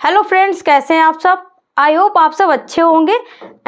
Hello friends, कैसे हैं आप सब। आई होप आप सब अच्छे होंगे।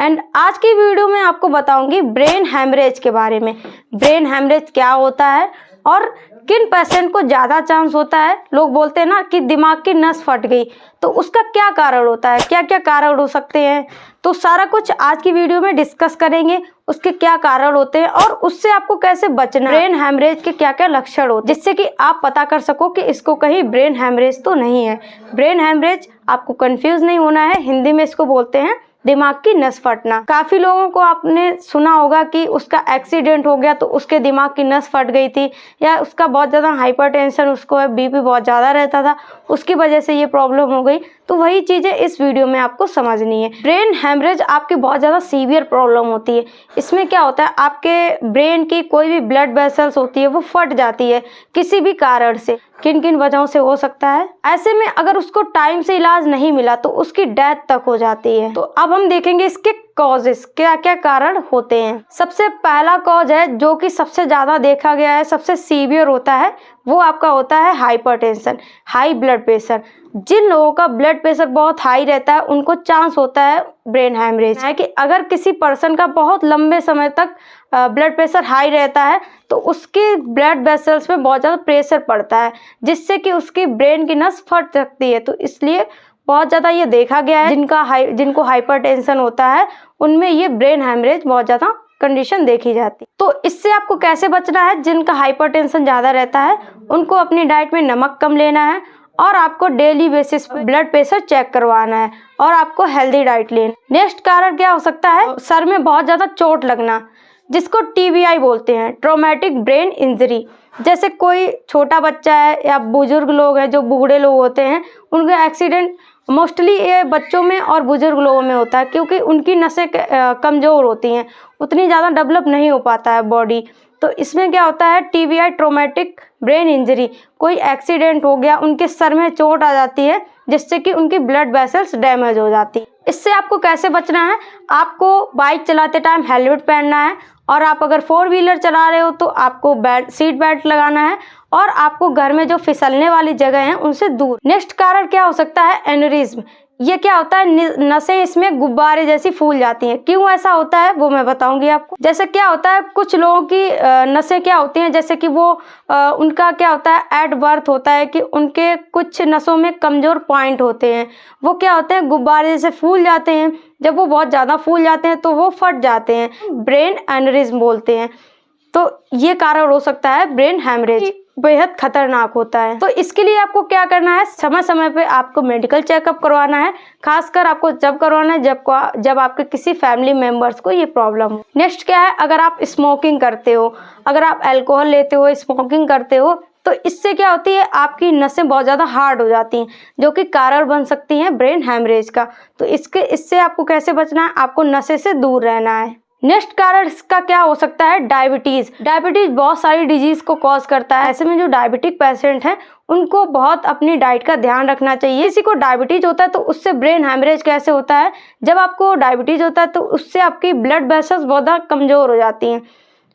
एंड आज की वीडियो में आपको बताऊंगी ब्रेन हैमरेज के बारे में। ब्रेन हैमरेज क्या होता है और किन पेशेंट को ज़्यादा चांस होता है। लोग बोलते हैं ना कि दिमाग की नस फट गई, तो उसका क्या कारण होता है, क्या क्या कारण हो सकते हैं, तो सारा कुछ आज की वीडियो में डिस्कस करेंगे। उसके क्या कारण होते हैं और उससे आपको कैसे बचना है, ब्रेन हैमरेज के क्या क्या लक्षण होते हैं, जिससे कि आप पता कर सको कि इसको कहीं ब्रेन हैमरेज तो नहीं है। ब्रेन हैमरेज आपको कंफ्यूज नहीं होना है, हिंदी में इसको बोलते हैं दिमाग की नस फटना। काफी लोगों को आपने सुना होगा कि उसका एक्सीडेंट हो गया तो उसके दिमाग की नस फट गई थी, या उसका बहुत ज़्यादा हाइपरटेंशन, उसको बीपी बहुत ज़्यादा रहता था, उसकी वजह से ये प्रॉब्लम हो गई। तो वही चीज़ें इस वीडियो में आपको समझनी है। ब्रेन हैमरेज आपकी बहुत ज़्यादा सीवियर प्रॉब्लम होती है। इसमें क्या होता है, आपके ब्रेन की कोई भी ब्लड वेसल्स होती है वो फट जाती है किसी भी कारण से। किन किन वजहों से हो सकता है, ऐसे में अगर उसको टाइम से इलाज नहीं मिला तो उसकी डेथ तक हो जाती है। तो अब हम देखेंगे इसके कॉजेस, क्या क्या कारण होते हैं। सबसे पहला कॉज है जो कि सबसे ज़्यादा देखा गया है, सबसे सीवियर होता है, वो आपका होता है हाइपरटेंशन, हाई ब्लड प्रेशर। जिन लोगों का ब्लड प्रेशर बहुत हाई रहता है उनको चांस होता है ब्रेन हैमरेज है। कि अगर किसी पर्सन का बहुत लंबे समय तक ब्लड प्रेशर हाई रहता है तो उसके ब्लड वेसल्स में बहुत ज़्यादा प्रेशर पड़ता है, जिससे कि उसकी ब्रेन की नस फट सकती है। तो इसलिए बहुत ज़्यादा ये देखा गया है जिनको हाइपरटेंशन होता है उनमें ये ब्रेन हैमरेज बहुत ज़्यादा कंडीशन देखी जाती है। तो इससे आपको कैसे बचना है, जिनका हाइपरटेंशन ज़्यादा रहता है उनको अपनी डाइट में नमक कम लेना है और आपको डेली बेसिस पर ब्लड प्रेशर चेक करवाना है और आपको हेल्दी डाइट लेना। नेक्स्ट कारण क्या हो सकता है, सर में बहुत ज़्यादा चोट लगना, जिसको TBI बोलते हैं, ट्रॉमेटिक ब्रेन इंजरी। जैसे कोई छोटा बच्चा है या बुजुर्ग लोग हैं, जो बूढ़े लोग होते हैं, उनका एक्सीडेंट मोस्टली ये बच्चों में और बुजुर्ग लोगों में होता है, क्योंकि उनकी नसें कमज़ोर होती हैं, उतनी ज़्यादा डेवलप नहीं हो पाता है बॉडी। तो इसमें क्या होता है, TBI ट्रॉमेटिक ब्रेन इंजरी, कोई एक्सीडेंट हो गया, उनके सर में चोट आ जाती है जिससे कि उनकी ब्लड वेसल्स डैमेज हो जाती है। इससे आपको कैसे बचना है, आपको बाइक चलाते टाइम हेलमेट पहनना है, और आप अगर 4 व्हीलर चला रहे हो तो आपको सीट बेल्ट लगाना है, और आपको घर में जो फिसलने वाली जगह है उनसे दूर। नेक्स्ट कारण क्या हो सकता है, एनेरिज्म। ये क्या होता है, नसें इसमें गुब्बारे जैसी फूल जाती हैं। क्यों ऐसा होता है वो मैं बताऊंगी आपको। जैसे क्या होता है, कुछ लोगों की नसें क्या होती हैं, जैसे कि वो उनका क्या होता है, एट बर्थ होता है कि उनके कुछ नसों में कमज़ोर पॉइंट होते हैं, वो क्या होते हैं, गुब्बारे जैसे फूल जाते हैं। जब वो बहुत ज़्यादा फूल जाते हैं तो वो फट जाते हैं, ब्रेन एनेरिज्म बोलते हैं। तो ये कारण हो सकता है ब्रेन हैमरेज, बेहद खतरनाक होता है। तो इसके लिए आपको क्या करना है, समय समय पे आपको मेडिकल चेकअप करवाना है। खासकर आपको जब करवाना है जब आपके किसी फैमिली मेंबर्स को ये प्रॉब्लम हो। नेक्स्ट क्या है, अगर आप स्मोकिंग करते हो, अगर आप अल्कोहल लेते हो, स्मोकिंग करते हो, तो इससे क्या होती है, आपकी नसें बहुत ज़्यादा हार्ड हो जाती हैं, जो कि कारण बन सकती हैं ब्रेन हैमरेज का। तो इससे आपको कैसे बचना है, आपको नशे से दूर रहना है। नेक्स्ट कारण इसका क्या हो सकता है, डायबिटीज़। डायबिटीज़ बहुत सारी डिजीज़ को कॉज करता है। ऐसे में जो डायबिटिक पेशेंट हैं उनको बहुत अपनी डाइट का ध्यान रखना चाहिए। किसी को डायबिटीज़ होता है तो उससे ब्रेन हैमरेज कैसे होता है, जब आपको डायबिटीज़ होता है तो उससे आपकी ब्लड वेसल्स बहुत ज़्यादा कमज़ोर हो जाती हैं।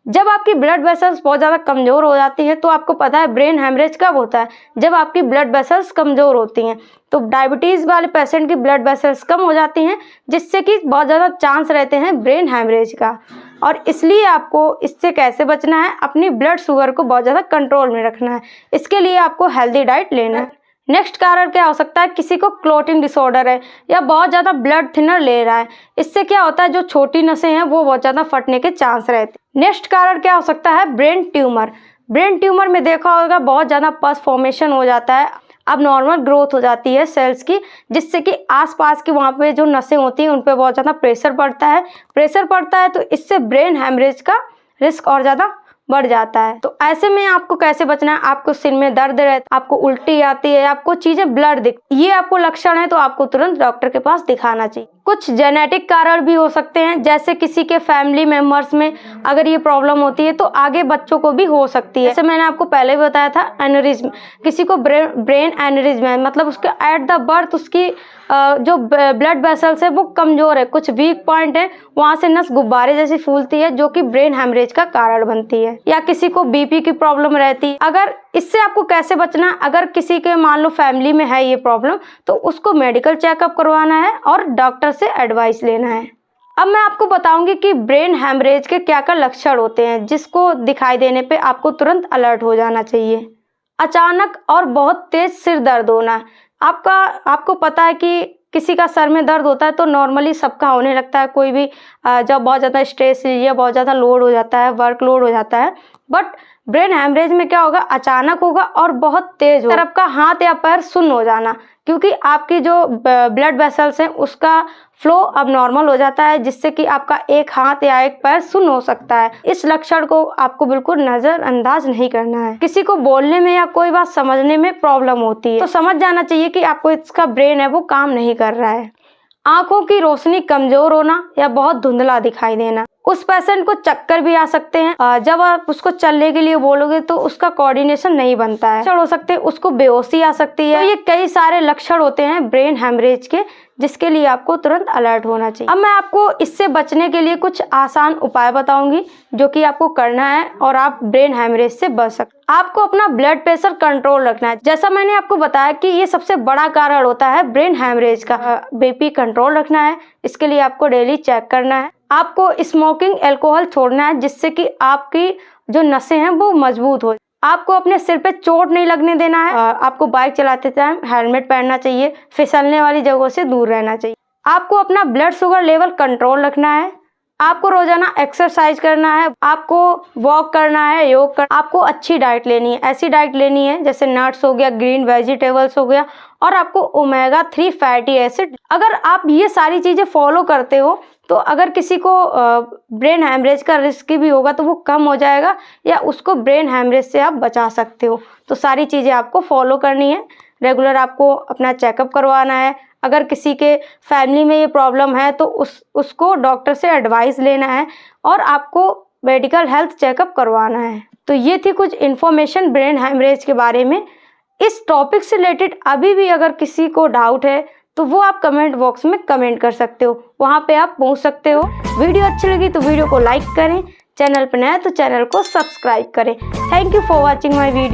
जब आपकी ब्लड वेसल्स बहुत ज़्यादा कमज़ोर हो जाती है तो आपको पता है ब्रेन हैमरेज कब होता है, जब आपकी ब्लड वेसल्स कमज़ोर होती हैं। तो डायबिटीज़ वाले पेशेंट की ब्लड वेसल्स कम हो जाती हैं, जिससे कि बहुत ज़्यादा चांस रहते हैं ब्रेन हैमरेज का। और इसलिए आपको इससे कैसे बचना है, अपनी ब्लड शुगर को बहुत ज़्यादा कंट्रोल में रखना है। इसके लिए आपको हेल्दी डाइट लेना है। नेक्स्ट कारण क्या हो सकता है, किसी को क्लॉटिंग डिसऑर्डर है या बहुत ज़्यादा ब्लड थिनर ले रहा है। इससे क्या होता है, जो छोटी नसें हैं वो बहुत ज़्यादा फटने के चांस रहते हैं। नेक्स्ट कारण क्या हो सकता है, ब्रेन ट्यूमर। ब्रेन ट्यूमर में देखा होगा बहुत ज़्यादा पस फॉर्मेशन हो जाता है, अब नॉर्मल ग्रोथ हो जाती है सेल्स की, जिससे कि आसपास की वहाँ पे जो नसें होती हैं उन पर बहुत ज़्यादा प्रेशर पड़ता है। तो इससे ब्रेन हैमरेज का रिस्क और ज़्यादा बढ़ जाता है। तो ऐसे में आपको कैसे बचना है, आपको सिर में दर्द रहता है, आपको उल्टी आती है, आपको चीज़ें ब्लर दिखती, ये आपको लक्षण है तो आपको तुरंत डॉक्टर के पास दिखाना चाहिए। कुछ जेनेटिक कारण भी हो सकते हैं, जैसे किसी के फैमिली मेम्बर्स में अगर ये प्रॉब्लम होती है तो आगे बच्चों को भी हो सकती है। जैसे मैंने आपको पहले भी बताया था, एनेरिज्म, किसी को ब्रेन एनेरिज्म है, मतलब उसके एट द बर्थ उसकी जो ब्लड वेसल्स है वो कमज़ोर है, कुछ वीक पॉइंट है, वहाँ से नस गुब्बारे जैसी फूलती है जो कि ब्रेन हेमरेज का कारण बनती है। या किसी को बीपी की प्रॉब्लम रहती है। अगर इससे आपको कैसे बचना, अगर किसी के मान लो फैमिली में है ये प्रॉब्लम, तो उसको मेडिकल चेकअप करवाना है और डॉक्टर से एडवाइस लेना है। अब मैं आपको बताऊंगी कि ब्रेन हेमरेज के क्या क्या लक्षण होते हैं जिसको दिखाई देने पे आपको तुरंत अलर्ट हो जाना चाहिए। अचानक और बहुत तेज सिर दर्द होना। आपको पता है कि किसी का सर में दर्द होता है तो नॉर्मली सबका होने लगता है, कोई भी जब बहुत ज़्यादा स्ट्रेस या बहुत ज़्यादा लोड हो जाता है, वर्क लोड हो जाता है। बट ब्रेन हेमरेज में क्या होगा, अचानक होगा और बहुत तेज होगा। तरफ का हाथ या पैर सुन्न हो जाना, क्योंकि आपकी जो ब्लड वेसल्स हैं उसका फ्लो अब नॉर्मल हो जाता है, जिससे कि आपका एक हाथ या एक पैर सुन्न हो सकता है। इस लक्षण को आपको बिल्कुल नज़रअंदाज नहीं करना है। किसी को बोलने में या कोई बात समझने में प्रॉब्लम होती है तो समझ जाना चाहिए कि आपको इसका ब्रेन है वो काम नहीं कर रहा है। आंखों की रोशनी कमजोर होना या बहुत धुंधला दिखाई देना। उस पेशेंट को चक्कर भी आ सकते हैं। जब आप उसको चलने के लिए बोलोगे तो उसका कोऑर्डिनेशन नहीं बनता है, लक्षण हो सकते हैं, उसको बेहोशी आ सकती है। तो ये कई सारे लक्षण होते हैं ब्रेन हेमरेज के, जिसके लिए आपको तुरंत अलर्ट होना चाहिए। अब मैं आपको इससे बचने के लिए कुछ आसान उपाय बताऊंगी जो कि आपको करना है और आप ब्रेन हेमरेज से बच सकते हैं। आपको अपना ब्लड प्रेशर कंट्रोल रखना है। जैसा मैंने आपको बताया कि ये सबसे बड़ा कारण होता है ब्रेन हेमरेज का। बीपी कंट्रोल रखना है, इसके लिए आपको डेली चेक करना है। आपको स्मोकिंग, अल्कोहल छोड़ना है, जिससे कि आपकी जो नसें हैं वो मजबूत हो। आपको अपने सिर पे चोट नहीं लगने देना है। आपको बाइक चलाते टाइम हेलमेट पहनना चाहिए। फिसलने वाली जगहों से दूर रहना चाहिए। आपको अपना ब्लड शुगर लेवल कंट्रोल रखना है। आपको रोजाना एक्सरसाइज करना है। आपको वॉक करना है, योग करना। आपको अच्छी डाइट लेनी है, ऐसी डाइट लेनी है जैसे नट्स हो गया, ग्रीन वेजिटेबल्स हो गया, और आपको ओमेगा 3 फैटी एसिड। अगर आप ये सारी चीज़ें फॉलो करते हो तो अगर किसी को ब्रेन हेमरेज का रिस्क भी होगा तो वो कम हो जाएगा, या उसको ब्रेन हेमरेज से आप बचा सकते हो। तो सारी चीज़ें आपको फॉलो करनी है। रेगुलर आपको अपना चेकअप करवाना है। अगर किसी के फैमिली में ये प्रॉब्लम है तो उसको डॉक्टर से एडवाइस लेना है और आपको मेडिकल हेल्थ चेकअप करवाना है। तो ये थी कुछ इन्फॉर्मेशन ब्रेन हेमरेज के बारे में। इस टॉपिक से रिलेटेड अभी भी अगर किसी को डाउट है तो वो आप कमेंट बॉक्स में कमेंट कर सकते हो, वहाँ पे आप पूछ सकते हो। वीडियो अच्छी लगी तो वीडियो को लाइक करें, चैनल पर नया तो चैनल को सब्सक्राइब करें। Thank you for watching my video.